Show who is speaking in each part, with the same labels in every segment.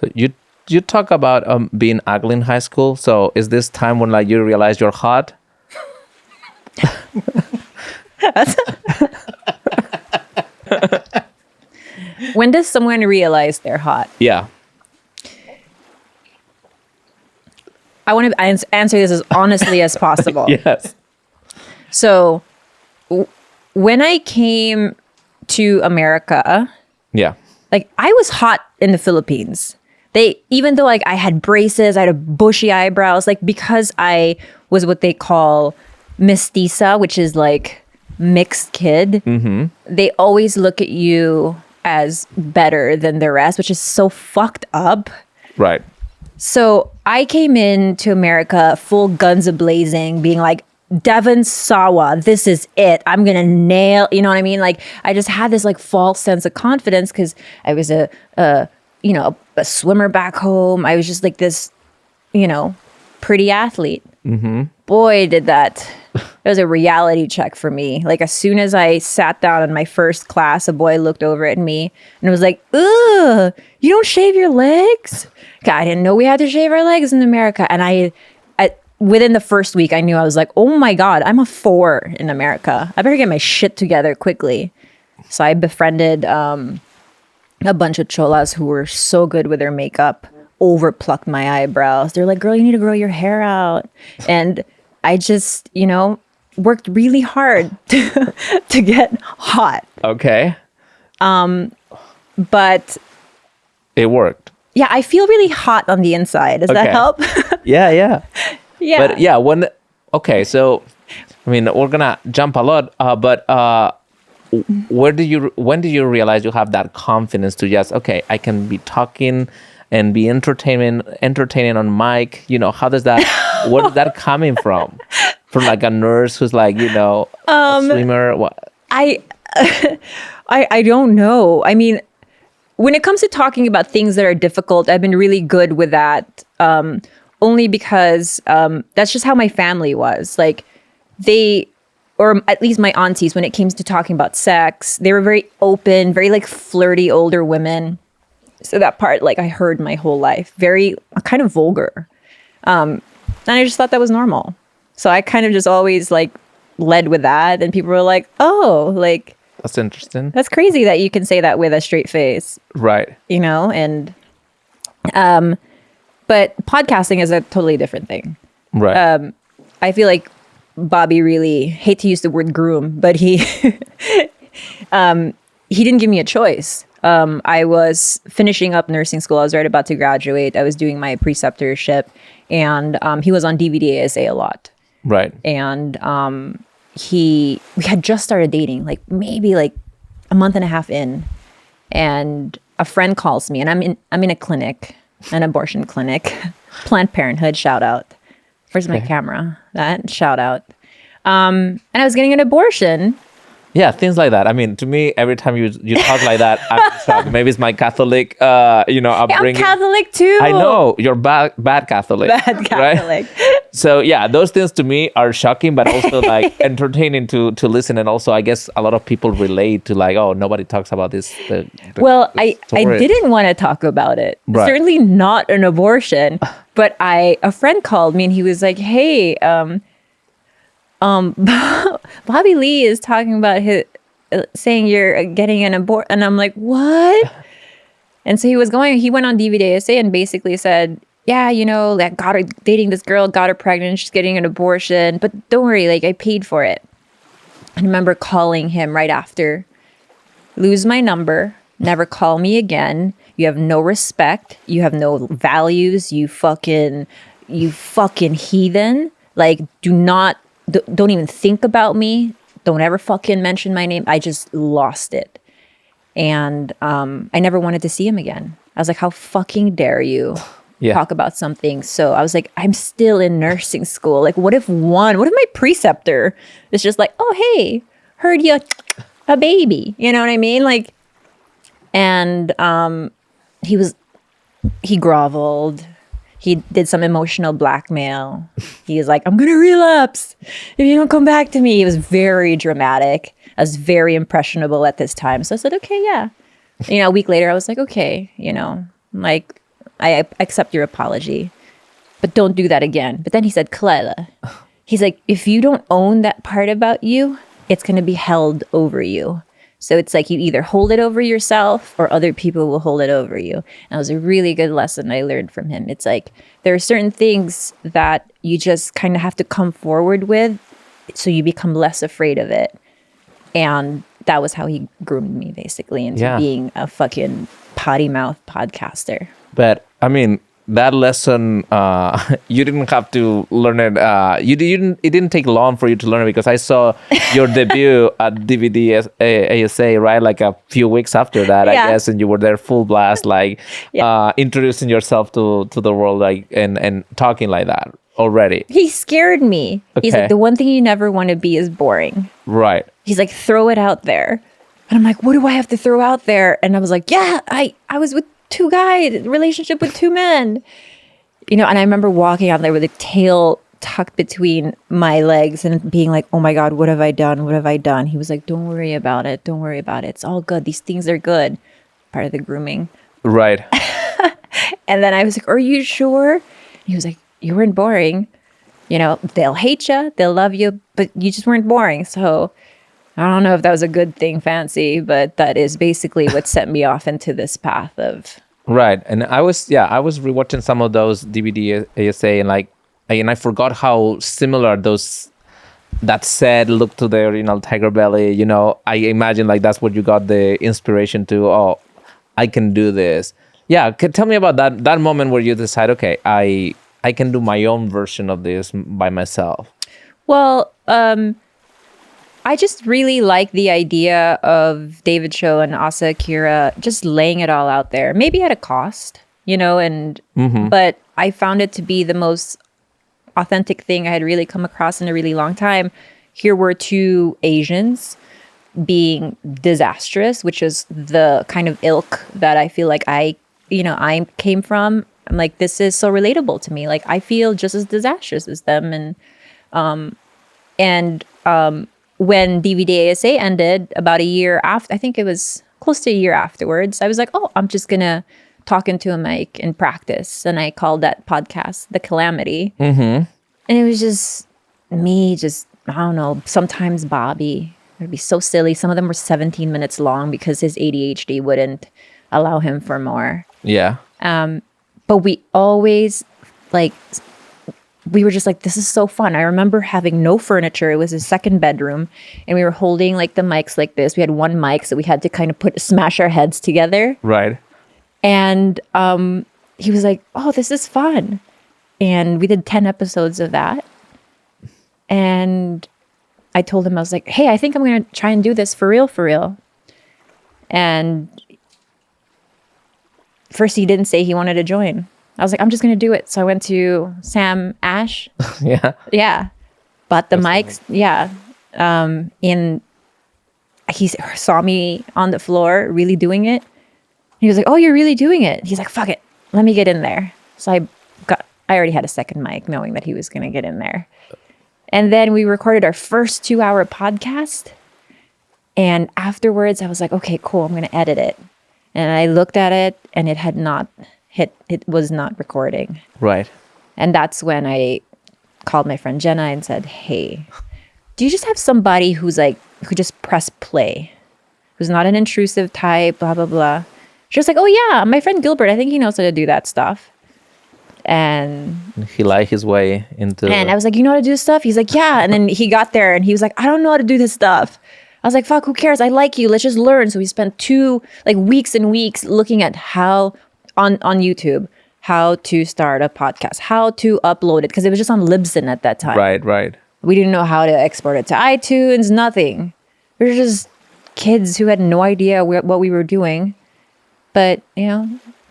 Speaker 1: So you talk about being ugly in high school. So is this time when like you realize you're hot?
Speaker 2: When does someone realize they're hot?
Speaker 1: Yeah.
Speaker 2: I want to answer this as honestly as possible.
Speaker 1: Yes.
Speaker 2: So when I came to America,
Speaker 1: Yeah.
Speaker 2: like I was hot in the Philippines. Even though like I had braces, I had a bushy eyebrows, like because I was what they call mestiza, which is like mixed kid, they always look at you as better than the rest, which is so fucked up.
Speaker 1: Right.
Speaker 2: So I came into America full guns a-blazing, being like, Devon Sawa, this is it. I'm going to nail, you know what I mean? Like I just had this like false sense of confidence because I was a swimmer back home. I was just like this, pretty athlete. Boy, did that. It was a reality check for me. Like as soon as I sat down in my first class, a boy looked over at me and was like, ugh, you don't shave your legs? God, I didn't know we had to shave our legs in America. And I within the first week, I knew I was like, oh my God, I'm a 4 in America. I better get my shit together quickly. So I befriended a bunch of cholas who were so good with their makeup, overplucked my eyebrows. They're like, girl, you need to grow your hair out. And I just, worked really hard to get hot.
Speaker 1: Okay.
Speaker 2: But
Speaker 1: it worked.
Speaker 2: Yeah, I feel really hot on the inside. Does that help?
Speaker 1: Yeah.
Speaker 2: Yeah.
Speaker 1: But yeah, so I mean, we're gonna jump a lot, but when do you realize you have that confidence to just, okay, I can be talking and be entertaining on mic? How does that? Where is that coming from? From like a nurse who's like, a swimmer? What?
Speaker 2: I don't know. I mean, when it comes to talking about things that are difficult, I've been really good with that. Only because that's just how my family was. Like or at least my aunties, when it came to talking about sex, they were very open, very like flirty older women. So that part, like I heard my whole life, very kind of vulgar. And I just thought that was normal. So I kind of just always like led with that. And people were like, oh, like.
Speaker 1: That's interesting.
Speaker 2: That's crazy that you can say that with a straight face.
Speaker 1: Right.
Speaker 2: And, but podcasting is a totally different thing.
Speaker 1: Right.
Speaker 2: I feel like Bobby really, hate to use the word groom, but he didn't give me a choice. I was finishing up nursing school. I was right about to graduate. I was doing my preceptorship, and he was on DVD ASA a lot.
Speaker 1: Right.
Speaker 2: And we had just started dating, like maybe like a month and a half in, and a friend calls me, and I'm in a clinic. An abortion clinic, Planned Parenthood, shout out. Where's my camera? That shout out. And I was getting an abortion.
Speaker 1: Yeah, things like that. I mean, to me, every time you talk like that, I'm shocked. Maybe it's my Catholic, upbringing.
Speaker 2: I'm Catholic too.
Speaker 1: I know you're bad Catholic.
Speaker 2: Bad Catholic.
Speaker 1: Right? So yeah, those things to me are shocking, but also like entertaining to listen. And also, I guess a lot of people relate to like, oh, nobody talks about this.
Speaker 2: I didn't want to talk about it. Right. Certainly not an abortion. But a friend called me and he was like, hey, Bobby Lee is talking about saying you're getting an abort, and I'm like, what? And so he went on DVD ASA and basically said, yeah, like got her dating this girl, got her pregnant, she's getting an abortion, but don't worry, like I paid for it. I remember calling him right after, lose my number, never call me again. You have no respect, you have no values, you fucking heathen. Like, don't even think about me. Don't ever fucking mention my name. I just lost it. And I never wanted to see him again. I was like, how fucking dare you talk about something? So I was like, I'm still in nursing school. Like, what if my preceptor is just like, oh, hey, heard you a baby. You know what I mean? Like, and he groveled. He did some emotional blackmail. He was like, I'm going to relapse if you don't come back to me. He was very dramatic. I was very impressionable at this time. So I said, okay, yeah. A week later, I was like, okay, like, I accept your apology, but don't do that again. But then he said, Khalyla, he's like, if you don't own that part about you, it's going to be held over you. So it's like you either hold it over yourself or other people will hold it over you. And that was a really good lesson I learned from him. It's like there are certain things that you just kind of have to come forward with so you become less afraid of it. And that was how he groomed me basically into being a fucking potty mouth podcaster.
Speaker 1: But I mean, that lesson, you didn't have to learn it. It didn't take long for you to learn it because I saw your debut at DVD ASA, right? Like a few weeks after that, I guess, and you were there full blast, like introducing yourself to the world, like and talking like that already.
Speaker 2: He scared me. Okay. He's like, the one thing you never want to be is boring.
Speaker 1: Right.
Speaker 2: He's like, throw it out there. And I'm like, what do I have to throw out there? And I was like, yeah, I was with 2 guys, relationship with 2 men. You know, and I remember walking out there with a tail tucked between my legs and being like, oh my God, what have I done? What have I done? He was like, don't worry about it. Don't worry about it. It's all good. These things are good. Part of the grooming.
Speaker 1: Right.
Speaker 2: And then I was like, are you sure? He was like, you weren't boring. You know, they'll hate you, they'll love you, but you just weren't boring. So I don't know if that was a good thing, Fancy, but that is basically what set me off into this path of.
Speaker 1: Right. And I was rewatching some of those DVD ASA and I forgot how similar that said look to the original Tiger Belly. You know, I imagine like that's what you got the inspiration to, oh, I can do this. Yeah. Tell me about that moment where you decide, okay, I can do my own version of this by myself.
Speaker 2: Well, I just really like the idea of David Cho and Asa Akira just laying it all out there, maybe at a cost, you know, but I found it to be the most authentic thing I had really come across in a really long time. Here were 2 Asians being disastrous, which is the kind of ilk that I feel like I came from. I'm like, this is so relatable to me. Like, I feel just as disastrous as them. And when DVD ASA ended about a year after, I think it was close to a year afterwards, I was like, oh, I'm just going to talk into a mic and practice. And I called that podcast The Calamity. Mm-hmm. And it was just me, I don't know, sometimes Bobby. It would be so silly. Some of them were 17 minutes long because his ADHD wouldn't allow him for more.
Speaker 1: Yeah.
Speaker 2: But we always we were just like, this is so fun. I remember having no furniture. It was a 2nd bedroom and we were holding like the mics like this. We had 1 mic, so we had to kind of smash our heads together.
Speaker 1: Right.
Speaker 2: And he was like, oh, this is fun. And we did 10 episodes of that. And I told him, I was like, hey, I think I'm going to try and do this for real. And first he didn't say he wanted to join. I was like, I'm just going to do it. So I went to Sam Ash. Yeah. Bought the mics. Yeah. He saw me on the floor really doing it. He was like, oh, you're really doing it. He's like, fuck it. Let me get in there. So I already had a 2nd mic knowing that he was going to get in there. And then we recorded our first 2-hour podcast. And afterwards I was like, okay, cool. I'm going to edit it. And I looked at it and it had not it was not recording.
Speaker 1: Right.
Speaker 2: And that's when I called my friend Jenna and said, hey, do you just have somebody who just press play, who's not an intrusive type, blah, blah, blah. She was like, oh yeah, my friend Gilbert, I think he knows how to do that stuff. And
Speaker 1: he lied his way into.
Speaker 2: And I was like, you know how to do this stuff? He's like, yeah. And then he got there and he was like, I don't know how to do this stuff. I was like, fuck, who cares? I like you. Let's just learn. So we spent 2 weeks and weeks looking at how on YouTube, how to start a podcast, how to upload it. Because it was just on Libsyn at that time.
Speaker 1: Right.
Speaker 2: We didn't know how to export it to iTunes, nothing. We were just kids who had no idea what we were doing. But,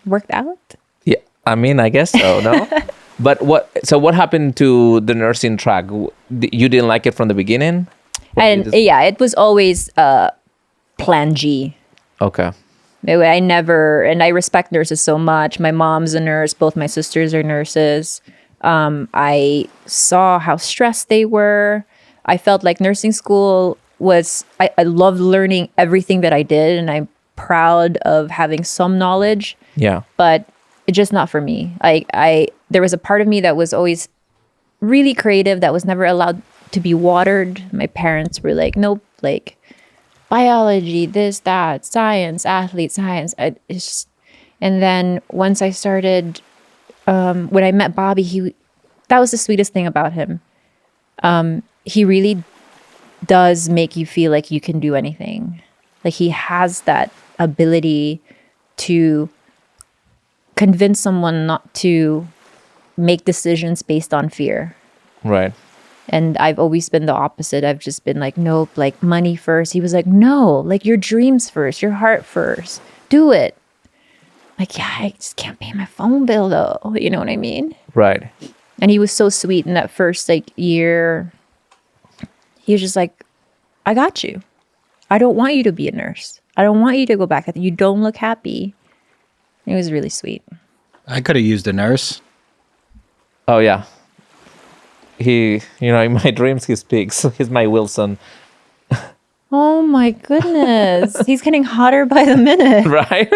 Speaker 2: worked out.
Speaker 1: Yeah, I mean, I guess so, no? But what happened to the nursing track? You didn't like it from the beginning?
Speaker 2: It was always plan G.
Speaker 1: Okay.
Speaker 2: I respect nurses so much. My mom's a nurse. Both my sisters are nurses. I saw how stressed they were. I felt like nursing school I loved learning everything that I did, and I'm proud of having some knowledge.
Speaker 1: Yeah.
Speaker 2: But it's just not for me. Like there was a part of me that was always really creative that was never allowed to be watered. My parents were like, nope, like biology, this, that, science, athlete, science. It's just, and then once I started, when I met Bobby, that was the sweetest thing about him. He really does make you feel like you can do anything. Like he has that ability to convince someone not to make decisions based on fear.
Speaker 1: Right.
Speaker 2: And I've always been the opposite. I've just been like, nope, like money first. He was like, no, like your dreams first, your heart first. Do it. Like, yeah, I just can't pay my phone bill though. You know what I mean?
Speaker 1: Right.
Speaker 2: And he was so sweet in that first like year. He was just like, I got you. I don't want you to be a nurse. I don't want you to go back. You don't look happy. It was really sweet.
Speaker 3: I could have used a nurse.
Speaker 1: Oh yeah. He, in my dreams he speaks. He's my Wilson.
Speaker 2: Oh my goodness. He's getting hotter by the minute.
Speaker 1: Right?